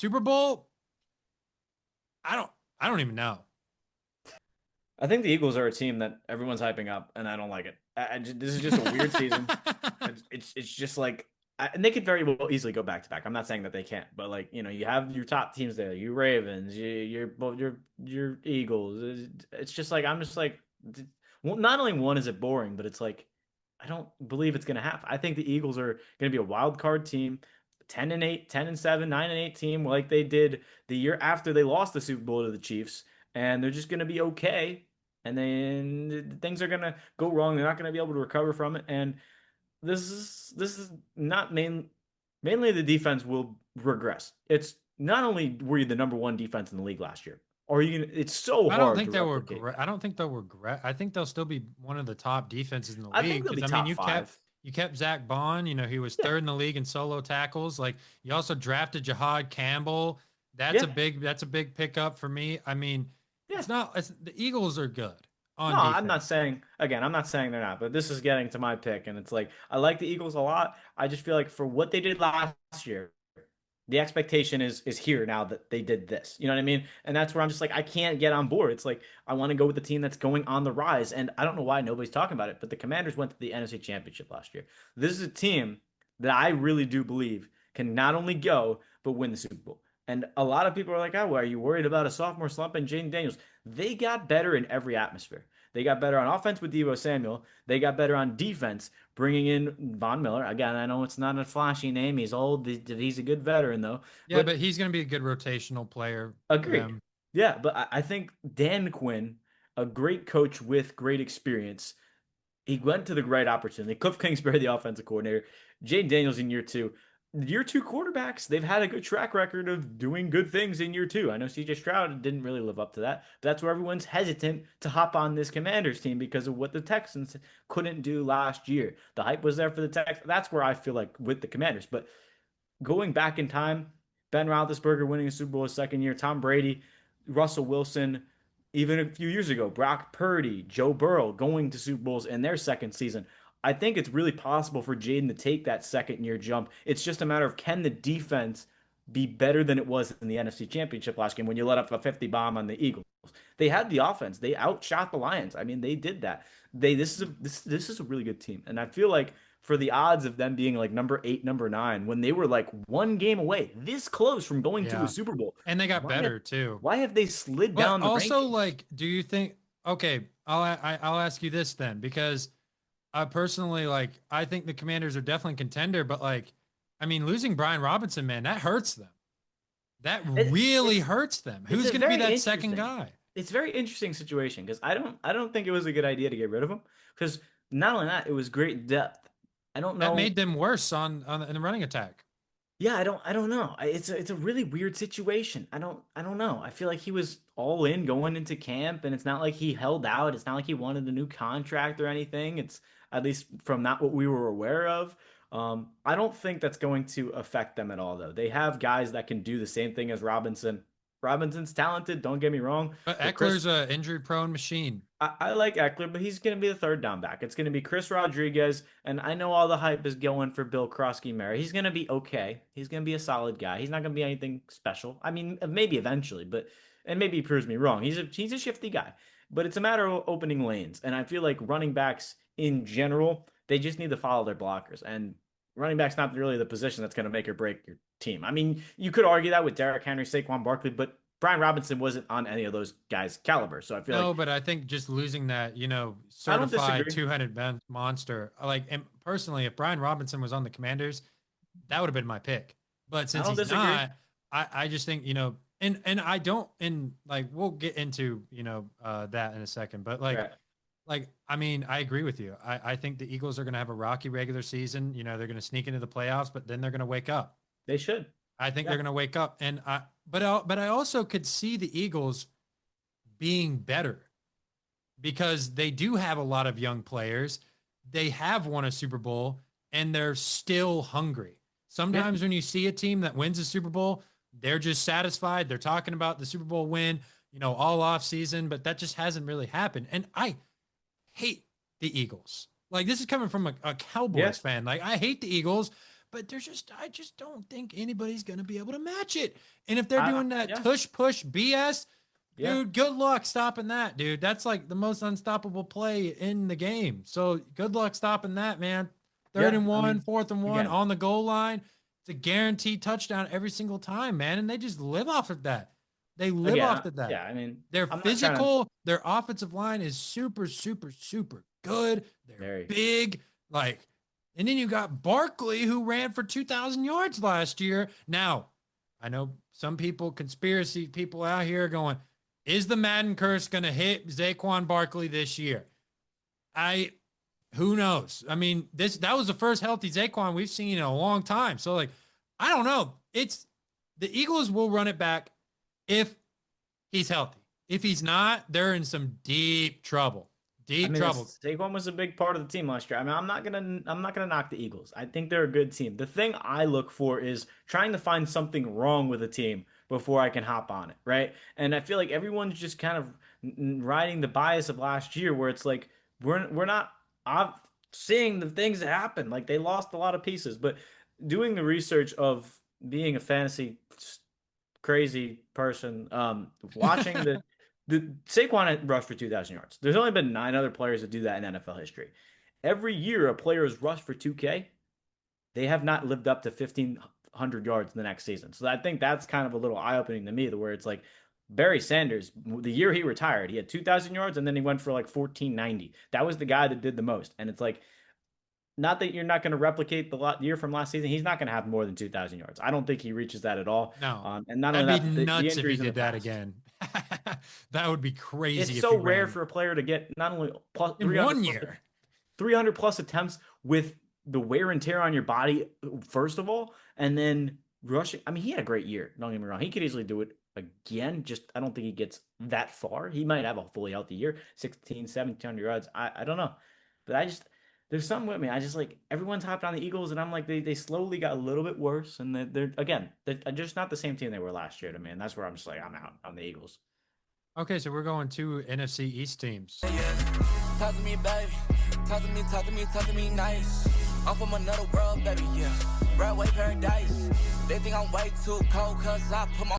Super Bowl, I don't I don't even know. I think the Eagles are a team that everyone's hyping up, and I don't like it. This is just a weird season. It's just like, and they could very well easily go back to back. I'm not saying that they can't, but like you have your top teams there, you Ravens, your Eagles. It's just like I'm just like, well, not only one is it boring, but it's like I don't believe it's gonna happen. I think the Eagles are gonna be a wild card team. 10-8, 10-7, 9-8 team like they did the year after they lost the Super Bowl to the Chiefs, and they're just going to be okay. And then things are going to go wrong. They're not going to be able to recover from it. And this is not mainly the defense will regress. It's not only were you the number one defense in the league last year, or you gonna, it's so I don't hard to think they'll replicate regret. I that. don't think they'll regret. I think they'll still be one of the top defenses in the I think league they'll because be I mean top five. you kept Zach Bond. You know he was Yeah, third in the league in solo tackles. Like you also drafted Jahad Campbell. yeah, That's a big pickup for me. I mean, yeah. the Eagles are good No, on I'm not defense. saying again, I'm not saying they're not, but this is getting to my pick, and it's like I like the Eagles a lot. I just feel like for what they did last year, the expectation is here now that they did this. You know what I mean? And that's where I'm just like, I can't get on board. It's like I want to go with the team that's going on the rise. And I don't know why nobody's talking about it, but the Commanders went to the NFC Championship last year. This is a team that I really do believe can not only go, but win the Super Bowl. And a lot of people are like, oh, well, are you worried about a sophomore slump and Jaden Daniels? They got better in every atmosphere. They got better on offense with Deebo Samuel. They got better on defense, bringing in Von Miller. Again, I know it's not a flashy name. He's old. He's a good veteran, though. Yeah, But but he's going to be a good rotational player for agreed. them. Yeah, but I think Dan Quinn, a great coach with great experience, he went to the right opportunity. Cliff Kingsbury, the offensive coordinator, Jay Daniels in year two. Year two quarterbacks, they've had a good track record of doing good things in year two. I know CJ Stroud didn't really live up to that, but that's where everyone's hesitant to hop on this Commanders team because of what the Texans couldn't do last year. The hype was there for the Texans. That's where I feel like with the Commanders. But going back in time, Ben Roethlisberger winning a Super Bowl his second year, Tom Brady, Russell Wilson, even a few years ago, Brock Purdy, Joe Burrow going to Super Bowls in their second season. I think it's really possible for Jaden to take that second year jump. It's just a matter of can the defense be better than it was in the NFC Championship last game when you let up a 50 bomb on the Eagles. They had the offense. They outshot the Lions. I mean, they did that. This is a really good team. And I feel like for the odds of them being like number 8, number 9, when they were like one game away, this close from going to a Yeah, Super Bowl, and they got why have better too. why have they slid But down the also, rankings? like, do you think? Okay, I'll ask you this then, because I personally like I think the Commanders are definitely a contender, but like, I mean, losing Brian Robinson, man, that hurts them. That It, really it's hurts them. it's Who's a going to be very that second interesting. guy? It's a very interesting situation because I don't think it was a good idea to get rid of him because not only that, it was great depth. I don't That know. made them worse on in the running attack. Yeah, I don't know. It's a really weird situation. I don't know. I feel like he was all in going into camp, and it's not like he held out. It's not like he wanted a new contract or anything. It's at least from not what we were aware of. I don't think that's going to affect them at all, though. They have guys that can do the same thing as Robinson. Robinson's talented, don't get me wrong, But but Chris Eckler's a injury prone machine. I like Eckler, but he's going to be the third down back. It's going to be Chris Rodriguez, and I know all the hype is going for Bill Krosky-Mary. He's going to be okay. He's going to be a solid guy. He's not going to be anything special. I mean, maybe eventually, but and maybe he proves me wrong. He's a shifty guy, but it's a matter of opening lanes, and I feel like running backs in general they just need to follow their blockers, and running back's not really the position that's going to make or break your team. I mean, you could argue that with Derrick Henry, Saquon Barkley, but Brian Robinson wasn't on any of those guys' caliber, so I feel like No, but I think just losing that, I don't certified disagree. 200 monster, like, and personally, if Brian Robinson was on the Commanders, that would have been my pick. But I since don't he's disagree. not, I just think, and I don't, and like, we'll get into, that in a second, but Right. I mean, I agree with you. I think the Eagles are going to have a rocky regular season. They're going to sneak into the playoffs, but then they're going to wake up. They should. I think they're Yeah. going to wake up. But I also could see the Eagles being better because they do have a lot of young players. They have won a Super Bowl and they're still hungry. Yeah. Sometimes when you see a team that wins a Super Bowl, they're just satisfied. They're talking about the Super Bowl win, all off season, but that just hasn't really happened. And I hate the Eagles. Like this is coming from a Yeah. Cowboys fan. Like I hate the Eagles, but I just don't think anybody's going to be able to match it. And if they're doing that Yeah, tush push BS, yeah, dude, good luck stopping that, dude. That's like the most unstoppable play in the game. So good luck stopping that, man. Third yeah. and I one, mean, fourth and one again, on the goal line. It's a guaranteed touchdown every single time, man. And they just live off of that. They live off of that. yeah. I mean, They're I'm not trying to physical. Their offensive line is super, super, super good. They're very. big. Like, and then you got Barkley, who ran for 2,000 yards last year. Now, I know some people, conspiracy people out here going, is the Madden curse going to hit Saquon Barkley this year? Who knows? I mean, that was the first healthy Saquon we've seen in a long time. So, like, I don't know. It's the Eagles will run it back if he's healthy. If he's not, they're in some deep trouble. I Deep mean, trouble. Saquon was a big part of the team last year. I mean, I'm not gonna knock the Eagles. I think they're a good team. The thing I look for is trying to find something wrong with a team before I can hop on it, right? And I feel like everyone's just kind of riding the bias of last year, where it's like we're not seeing the things that happened. Like they lost a lot of pieces, but doing the research of being a fantasy crazy person, watching the Saquon had rushed for 2,000 yards. There's only been 9 other players that do that in NFL history. Every year a player has rushed for 2K, they have not lived up to 1,500 yards in the next season. So I think that's kind of a little eye opening to me, where it's like Barry Sanders, the year he retired, he had 2,000 yards and then he went for like 1,490. That was the guy that did the most. And it's like, not that you're not going to replicate the year from last season. He's not going to have more than 2,000 yards. I don't think he reaches that at all. No. And not only That'd be that, the nuts if he injuries in the did that past. again. That would be crazy It's if he so rare ran for a player to get not only plus in 300 one plus, year. 300 plus attempts with the wear and tear on your body, first of all, and then rushing. I mean, he had a great year. Don't get me wrong. He could easily do it again. Just, I don't think he gets that far. He might have a fully healthy year, 16, 1,700 yards. I don't know. But there's something with me. I just like, everyone's hopped on the Eagles, and I'm like, they slowly got a little bit worse. And they're just not the same team they were last year to me. And that's where I'm just like, I'm out on the Eagles. Okay, so we're going to NFC East teams. Yeah. Talk to me, baby. Talk to me nice. I'm from another world, baby, yeah. Broadway paradise. They think I'm way too cold, cause I put my